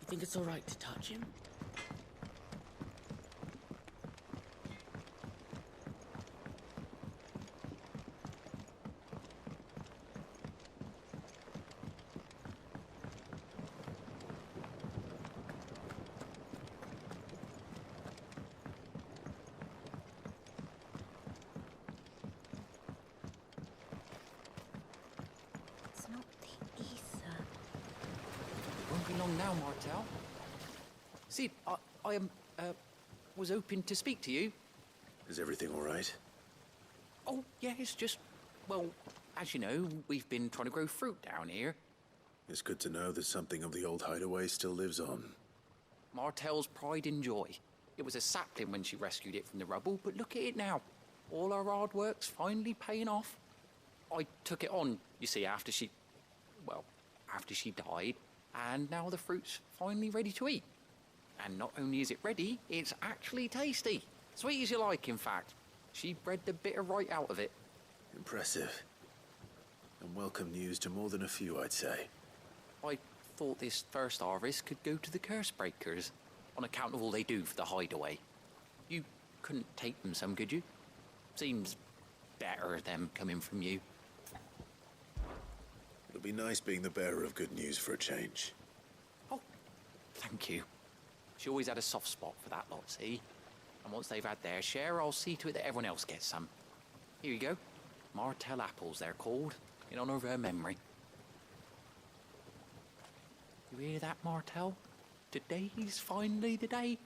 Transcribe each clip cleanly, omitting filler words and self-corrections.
You think it's all right to touch him? It's not the ether. Won't be long now, Martel. Sid, I was hoping to speak to you. Is everything all right? Oh, yeah, it's just, well, as you know, we've been trying to grow fruit down here. It's good to know that something of the old hideaway still lives on. Martel's pride and joy. It was a sapling when she rescued it from the rubble, but look at it now. All our hard work's finally paying off. I took it on, you see, after she died, and now the fruit's finally ready to eat. And not only is it ready, it's actually tasty. Sweet as you like, in fact. She bred the bitter right out of it. Impressive. And welcome news to more than a few, I'd say. I thought this first harvest could go to the curse breakers, on account of all they do for the hideaway. You couldn't take them some, could you? Seems better them coming from you. It'll be nice being the bearer of good news for a change. Oh, thank you. She always had a soft spot for that lot, see? And once they've had their share, I'll see to it that everyone else gets some. Here you go. Martel apples, they're called, in honor of her memory. You hear that, Martel? Today's finally the day.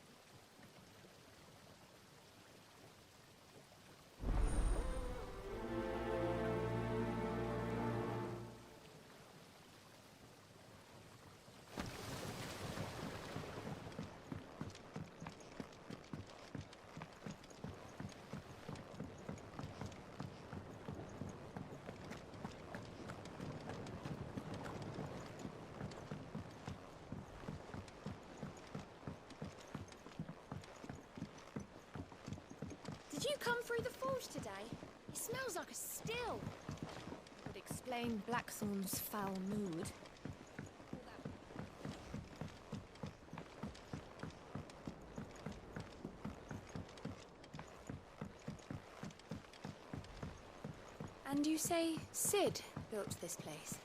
Did you come through the forge today? It smells like a still. Would explain Blackthorn's foul mood. And you say Sid built this place?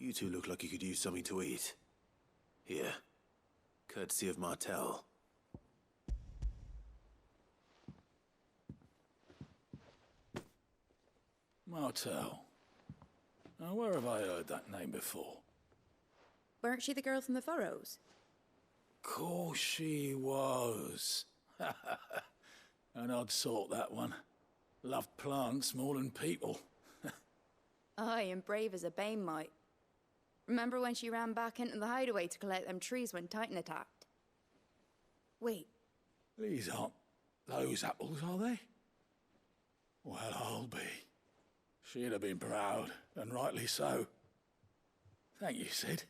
You two look like you could use something to eat. Here. Courtesy of Martel. Martel. Now, where have I heard that name before? Weren't she the girl from the furrows? Course she was. An odd sort, that one. Loved plants more than people. Aye, and brave as a bane might. Remember when she ran back into the hideaway to collect them trees when Titan attacked? Wait, These aren't those apples, are they? Well, I'll be. She'd have been proud, and rightly so. Thank you, Sid.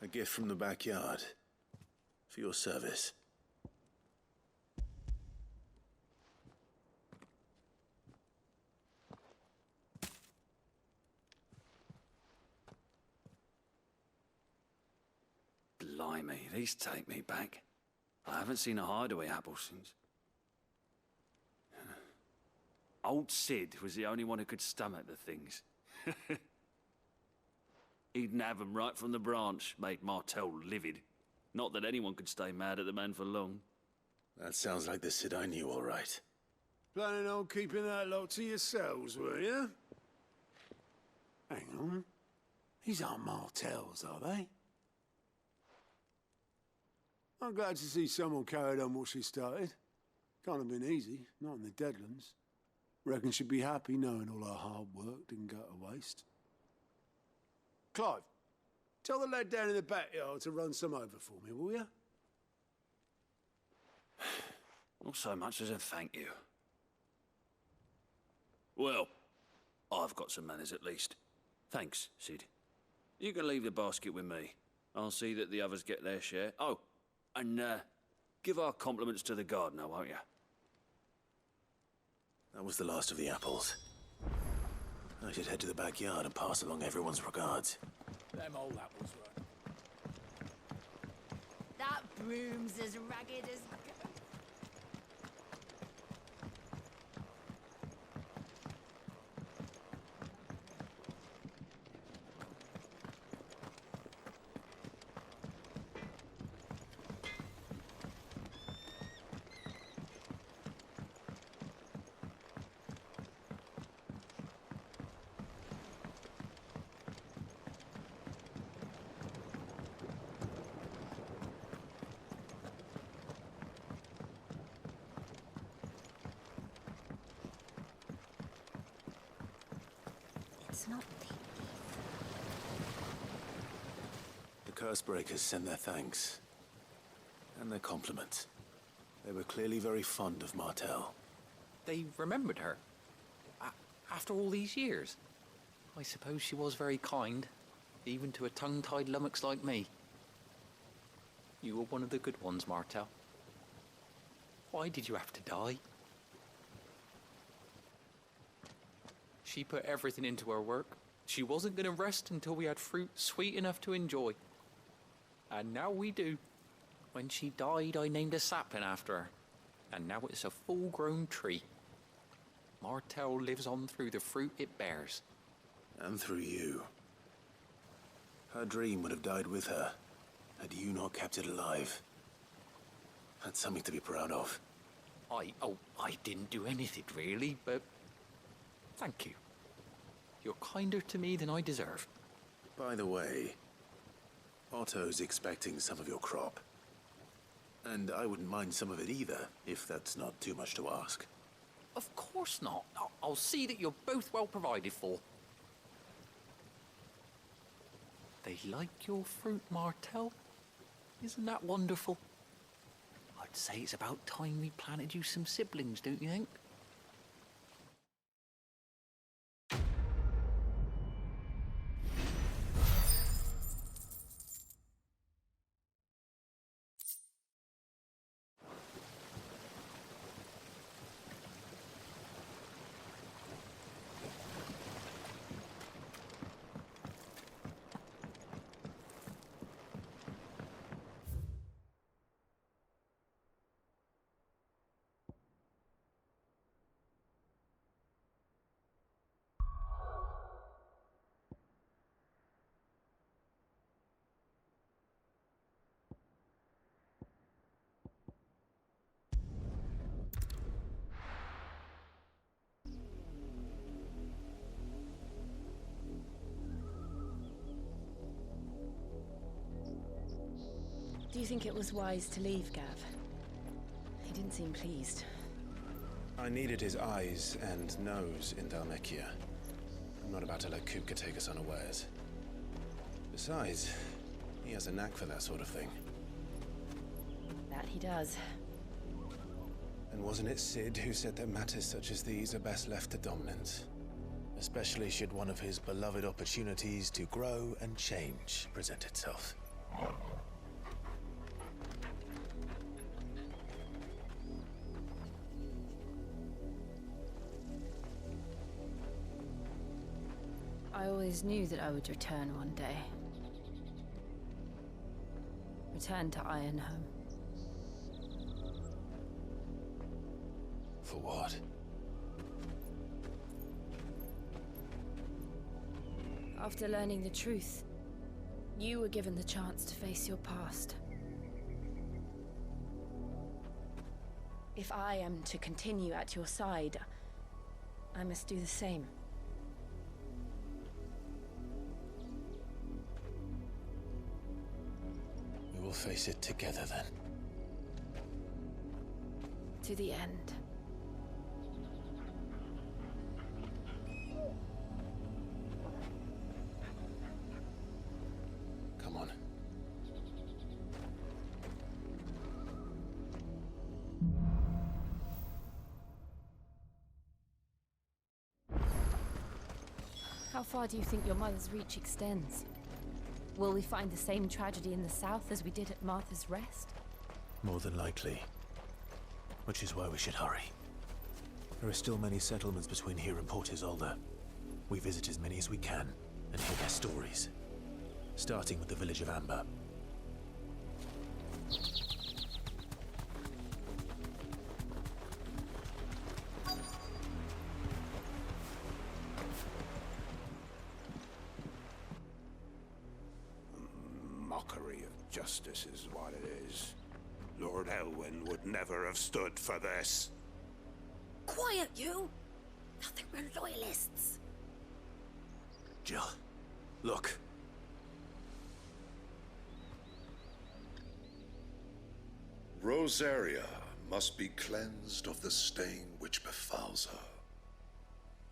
A gift from the backyard. For your service. Blimey, these take me back. I haven't seen a hideaway apple since. Old Sid was the only one who could stomach the things. He'd nab 'em right from the branch, made Martel livid. Not that anyone could stay mad at the man for long. That sounds like the Sid I knew, all right. Planning on keeping that lot to yourselves, were you? Hang on. These aren't Martels, are they? I'm glad to see someone carried on what she started. Can't have been easy, not in the Deadlands. Reckon she'd be happy knowing all her hard work didn't go to waste. Clive, tell the lad down in the backyard to run some over for me, will you? Not so much as a thank you. Well, I've got some manners at least. Thanks, Sid. You can leave the basket with me. I'll see that the others get their share. Oh, and give our compliments to the gardener, won't you? That was the last of the apples. I should head to the backyard and pass along everyone's regards. Them old apples were. That broom's as ragged as... It's not the... The Cursebreakers send their thanks. And their compliments. They were clearly very fond of Martel. They remembered her. After all these years. I suppose she was very kind, even to a tongue-tied lummox like me. You were one of the good ones, Martel. Why did you have to die? She put everything into her work. She wasn't going to rest until we had fruit sweet enough to enjoy. And now we do. When she died, I named a sapling after her. And now it's a full-grown tree. Martel lives on through the fruit it bears. And through you. Her dream would have died with her, had you not kept it alive. That's something to be proud of. I didn't do anything really, but thank you. You're kinder to me than I deserve. By the way, Otto's expecting some of your crop. And I wouldn't mind some of it either, if that's not too much to ask. Of course not. I'll see that you're both well provided for. They like your fruit, Martel. Isn't that wonderful? I'd say it's about time we planted you some siblings, don't you think? Do you think it was wise to leave, Gav? He didn't seem pleased. I needed his eyes and nose in Dhalmekia. I'm not about to let Kupka take us unawares. Besides, he has a knack for that sort of thing. That he does. And wasn't it Sid who said that matters such as these are best left to dominance? Especially should one of his beloved opportunities to grow and change present itself. I always knew that I would return one day. Return to Ironhome. For what? After learning the truth, you were given the chance to face your past. If I am to continue at your side, I must do the same. We will face it together then. To the end. How far do you think your mother's reach extends? Will we find the same tragedy in the south as we did at Martha's Rest? More than likely. Which is why we should hurry. There are still many settlements between here and Port Isolde. We visit as many as we can, and hear their stories. Starting with the village of Amber. Mockery of justice is what it is. Lord Elwyn would never have stood for this. Quiet, you! Nothing, we're loyalists. Jill, look. Rosaria must be cleansed of the stain which befouls her,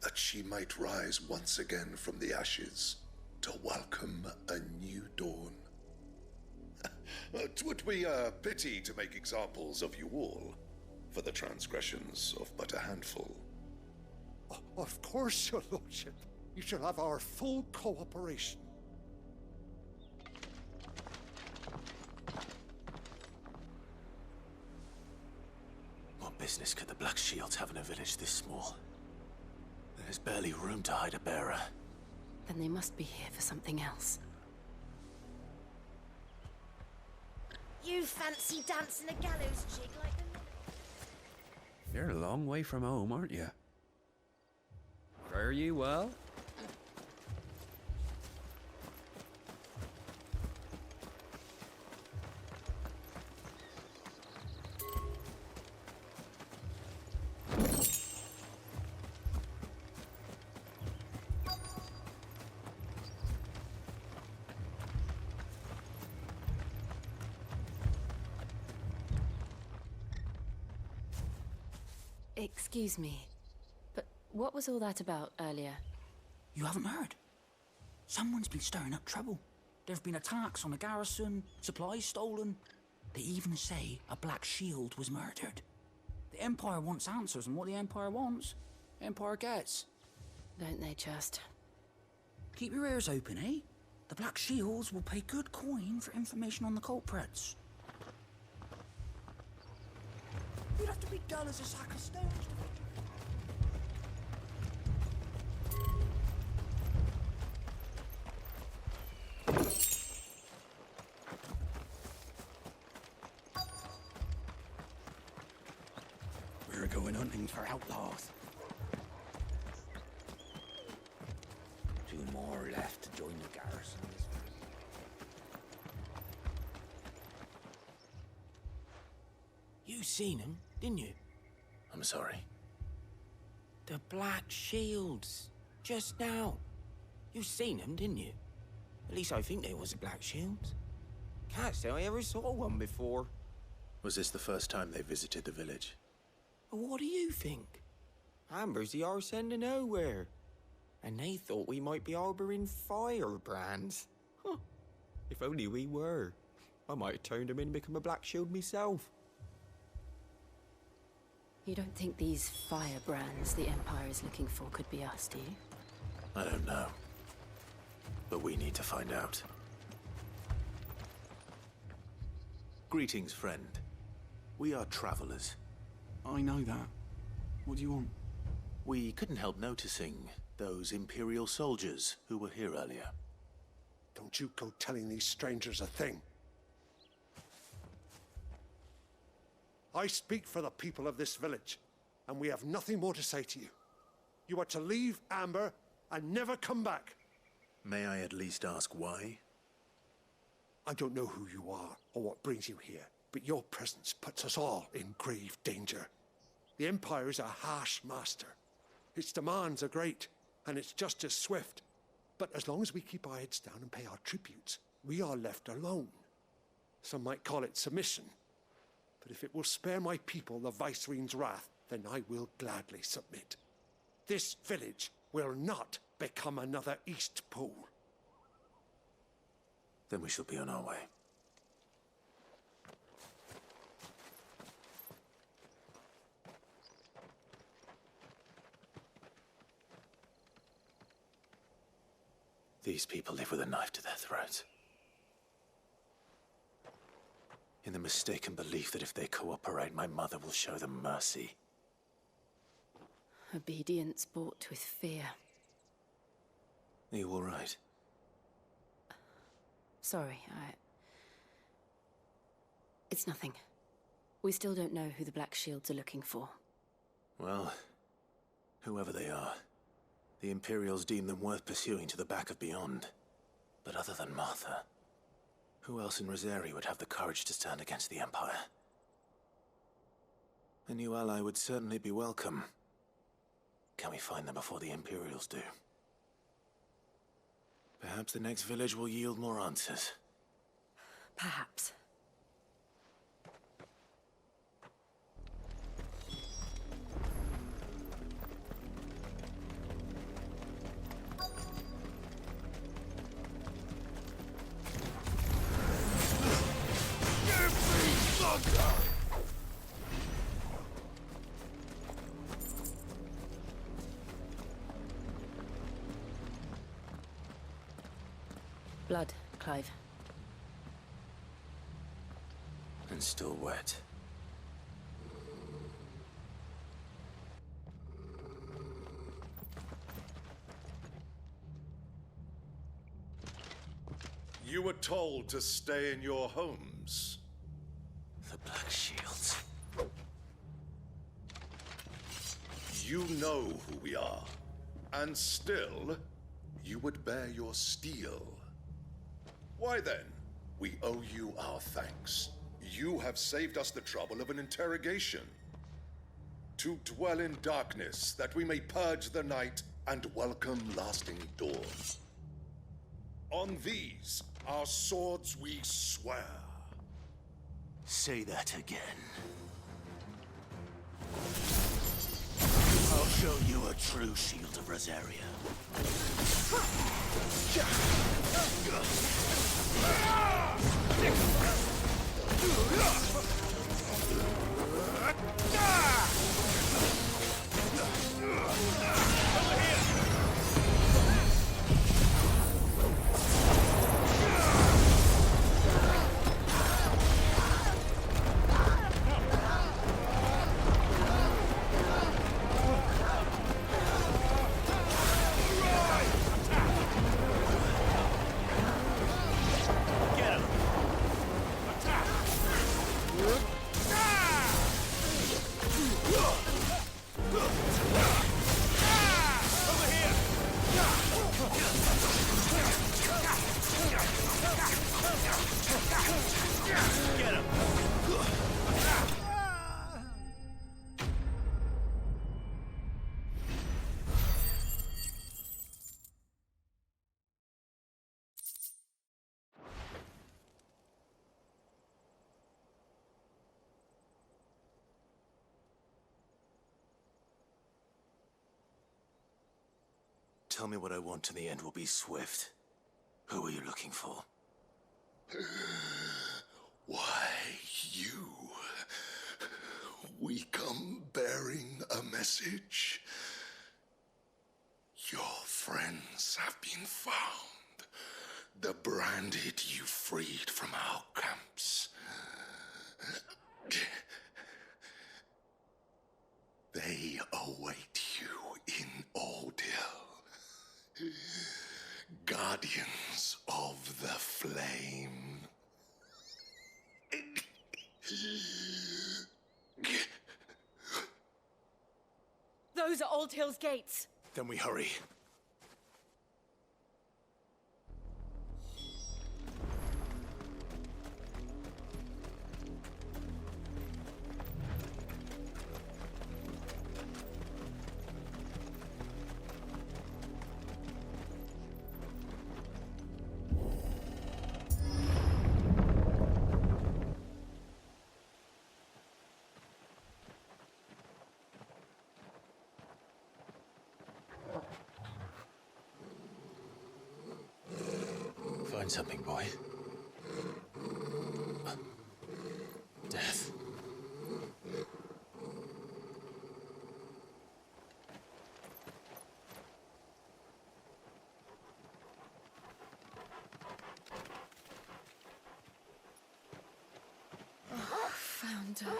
that she might rise once again from the ashes to welcome a new dawn. 'Twould be a pity to make examples of you all, for the transgressions of but a handful. Of course, your lordship. You shall have our full cooperation. What business could the Black Shields have in a village this small? There's barely room to hide a bearer. Then they must be here for something else. You fancy dancing a gallows jig like the... You're a long way from home, aren't you? Fare you well? Excuse me, but what was all that about earlier? You haven't heard? Someone's been stirring up trouble. There have been attacks on the garrison, supplies stolen. They even say a Black Shield was murdered. The Empire wants answers, and what the Empire wants, Empire gets. Don't they just? Keep your ears open, eh? The Black Shields will pay good coin for information on the culprits. You'd have to be dull as a sack of stones to figure We're going hunting for outlaws. 2 more left to join the garrison. You seen him, didn't you? I'm sorry. The Black Shields. Just now. You seen them, didn't you? At least I think they was a Black Shields. Can't say I ever saw one before. Was this the first time they visited the village? What do you think? Amber's the arse end of nowhere. And they thought we might be harboring firebrands. Huh. If only we were. I might have turned them in and become a Black Shield myself. You don't think these firebrands the Empire is looking for could be us, do you? I don't know. But we need to find out. Greetings, friend. We are travelers. I know that. What do you want? We couldn't help noticing those Imperial soldiers who were here earlier. Don't you go telling these strangers a thing. I speak for the people of this village, and we have nothing more to say to you. You are to leave Amber and never come back. May I at least ask why? I don't know who you are or what brings you here, but your presence puts us all in grave danger. The Empire is a harsh master. Its demands are great, and its justice swift. But as long as we keep our heads down and pay our tributes, we are left alone. Some might call it submission. But if it will spare my people the Viceroy's wrath, then I will gladly submit. This village will not become another East Pole. Then we shall be on our way. These people live with a knife to their throats. In the mistaken belief that if they cooperate, my mother will show them mercy. Obedience bought with fear. Are you all right? Sorry, It's nothing. We still don't know who the Black Shields are looking for. Well, whoever they are, the Imperials deem them worth pursuing to the back of beyond. But other than Martha, who else in Rosaria would have the courage to stand against the Empire? A new ally would certainly be welcome. Can we find them before the Imperials do? Perhaps the next village will yield more answers. Perhaps. Blood, Clive. And still wet. You were told to stay in your homes. The Black Shields. You know who we are. And still, you would bear your steel. Why then, we owe you our thanks. You have saved us the trouble of an interrogation. To dwell in darkness, that we may purge the night and welcome lasting dawn. On these, our swords we swear. Say that again. I'll show you a true shield of Rosaria. Tell me what I want and the end will be swift. Who are you looking for? Why, you. We come bearing a message. Your friends have been found. The branded you freed from our camps. They await you in Ordeal. Guardians of the Flame. Those are Old Hill's gates. Then we hurry. Find something, boy. Death. Hunter.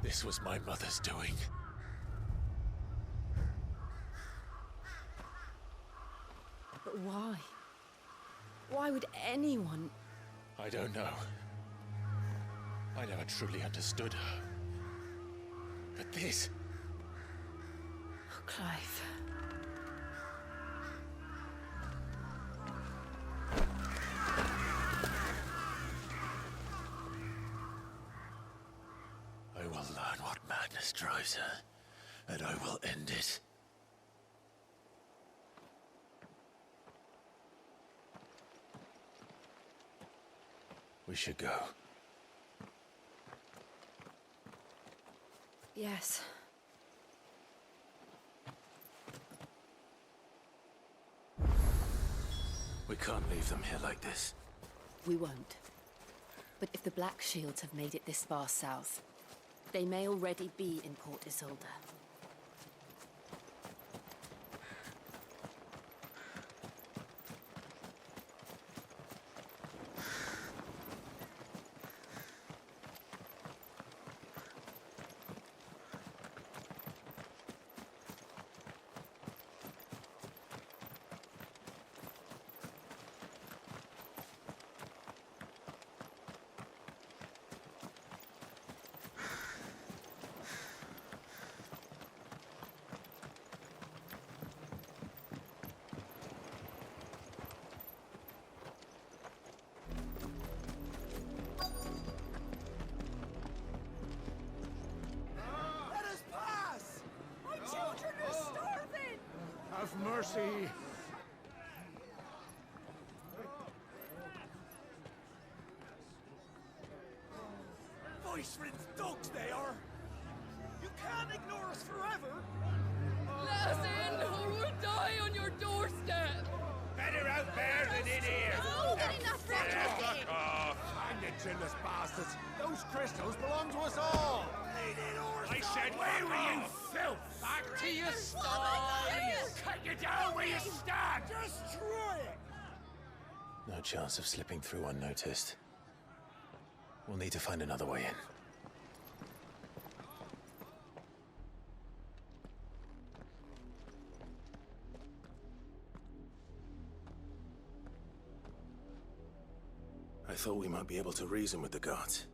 This was my mother's doing. But why? Why would anyone... I don't know. I never truly understood her. But this... Oh, Clive. I will learn what madness drives her, and I will end it. We should go. Yes. We can't leave them here like this. We won't. But if the Black Shields have made it this far south, they may already be in Port Isolde. Have mercy. Voice-ridden dogs they are. You can't ignore us forever. Let us in, or we'll die on your doorstep. Better out there than in here. Oh, get enough Fuck off. Hang the chinless bastards. Those crystals belong to us all. I said, where were you, filth? Back to your sties. Cut you down where you stand. Destroy it. No chance of slipping through unnoticed. We'll need to find another way in. I thought we might be able to reason with the guards.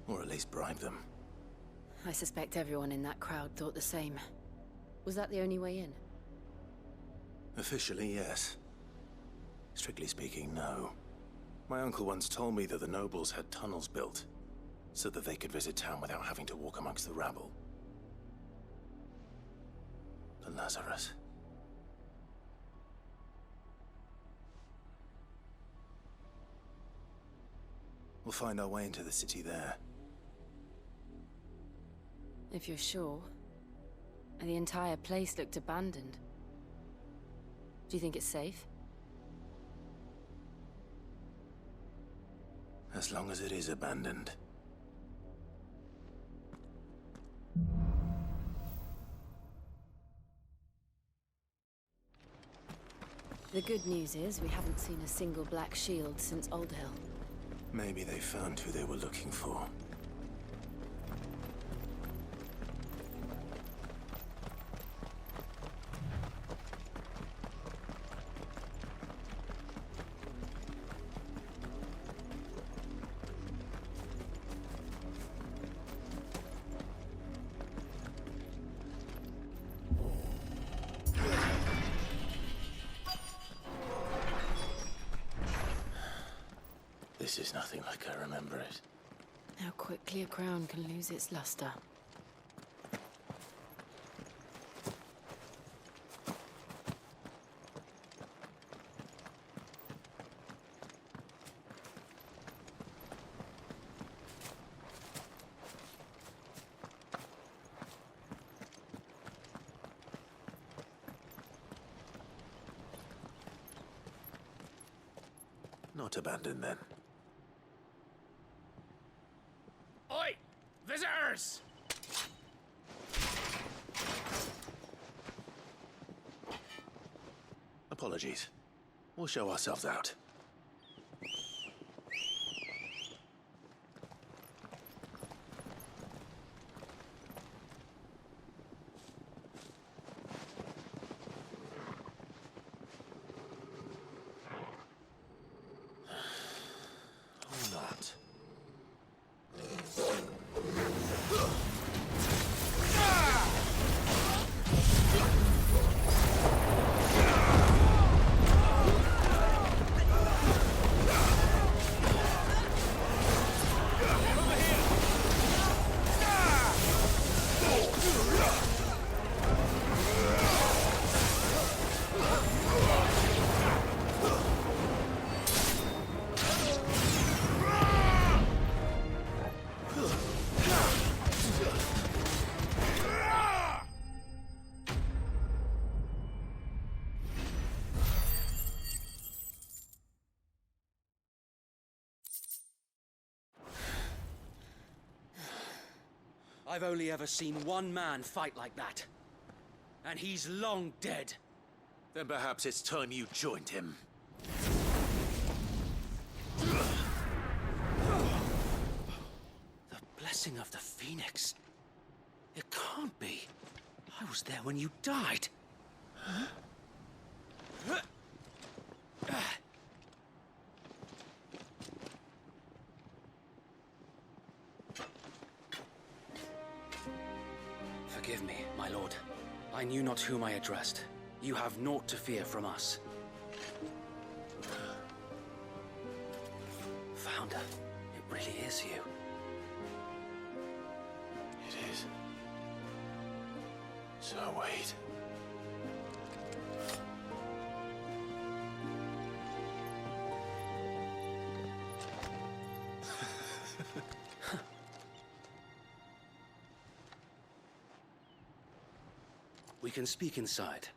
Or at least bribe them. I suspect everyone in that crowd thought the same. Was that the only way in? Officially, yes. Strictly speaking, no. My uncle once told me that the nobles had tunnels built, so that they could visit town without having to walk amongst the rabble. The Lazarus. We'll find our way into the city there. If you're sure. The entire place looked abandoned. Do you think it's safe? As long as it is abandoned. The good news is we haven't seen a single Black Shield since Old Hill. Maybe they found who they were looking for. This is nothing like I remember it. How quickly a crown can lose its luster. not abandon then. Oi! Visitors! Apologies. We'll show ourselves out. Or not. I've only ever seen one man fight like that. And he's long dead. Then perhaps it's time you joined him. The blessing of the Phoenix. It can't be. I was there when you died. Forgive me, my lord. I knew not whom I addressed. You have naught to fear from us. Founder, it really is you. It is. So wait. We can speak inside.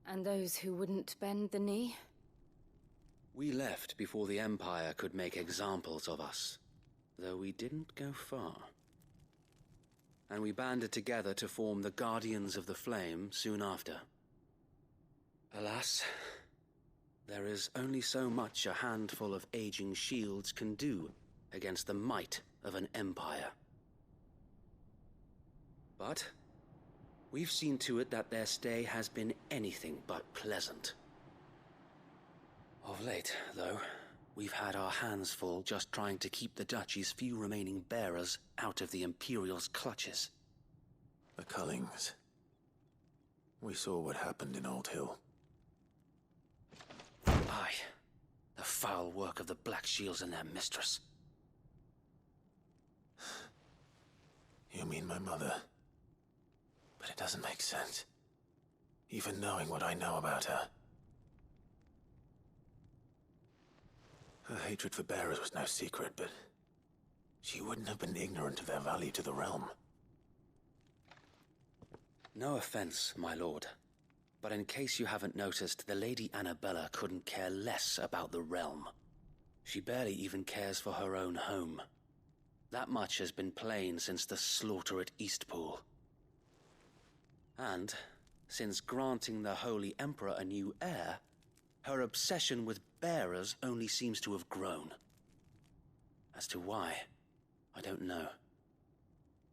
And those who wouldn't bend the knee? We left before the Empire could make examples of us, though we didn't go far. And we banded together to form the Guardians of the Flame soon after. Alas, there is only so much a handful of aging shields can do against the might of an empire. But we've seen to it that their stay has been anything but pleasant. Of late, though, we've had our hands full just trying to keep the Duchy's few remaining bearers out of the Imperial's clutches. The Cullings. We saw what happened in Old Hill. Aye. The foul work of the Black Shields and their mistress. You mean my mother? But it doesn't make sense. Even knowing what I know about her. Her hatred for bearers was no secret, but she wouldn't have been ignorant of their value to the realm. No offense, my lord, but in case you haven't noticed, the Lady Annabella couldn't care less about the realm. She barely even cares for her own home. That much has been plain since the slaughter at Eastpool. And, since granting the Holy Emperor a new heir, her obsession with bearers only seems to have grown. As to why, I don't know.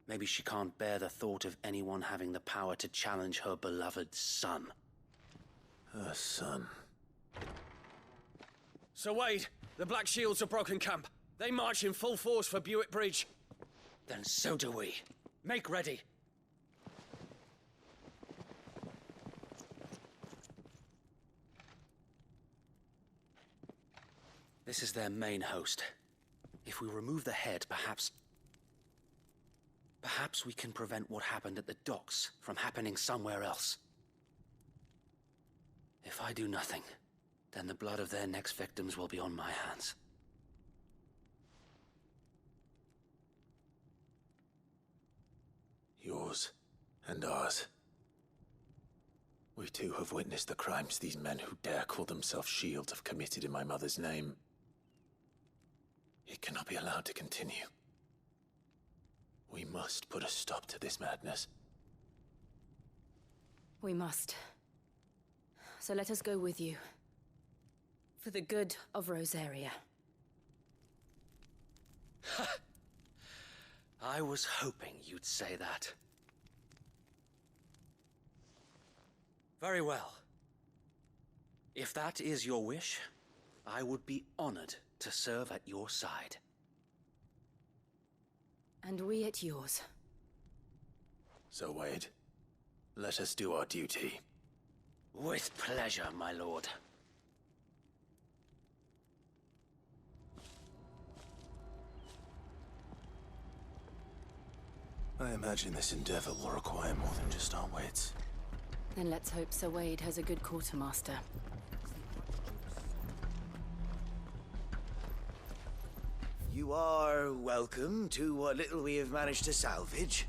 Maybe she can't bear the thought of anyone having the power to challenge her beloved son. Her son. Sir Wade, the Black Shields have broken camp. They march in full force for Buick Bridge. Then so do we. Make ready. This is their main host. If we remove the head, perhaps we can prevent what happened at the docks from happening somewhere else. If I do nothing, then the blood of their next victims will be on my hands. Yours and ours. We too have witnessed the crimes these men who dare call themselves shields have committed in my mother's name. It cannot be allowed to continue. We must put a stop to this madness. We must. So let us go with you. For the good of Rosaria. I was hoping you'd say that. Very well. If that is your wish, I would be honored to serve at your side. And we at yours. So, Wade, let us do our duty. With pleasure, my lord. I imagine this endeavor will require more than just our wits. Then let's hope Sir Wade has a good quartermaster. You are welcome to what little we have managed to salvage.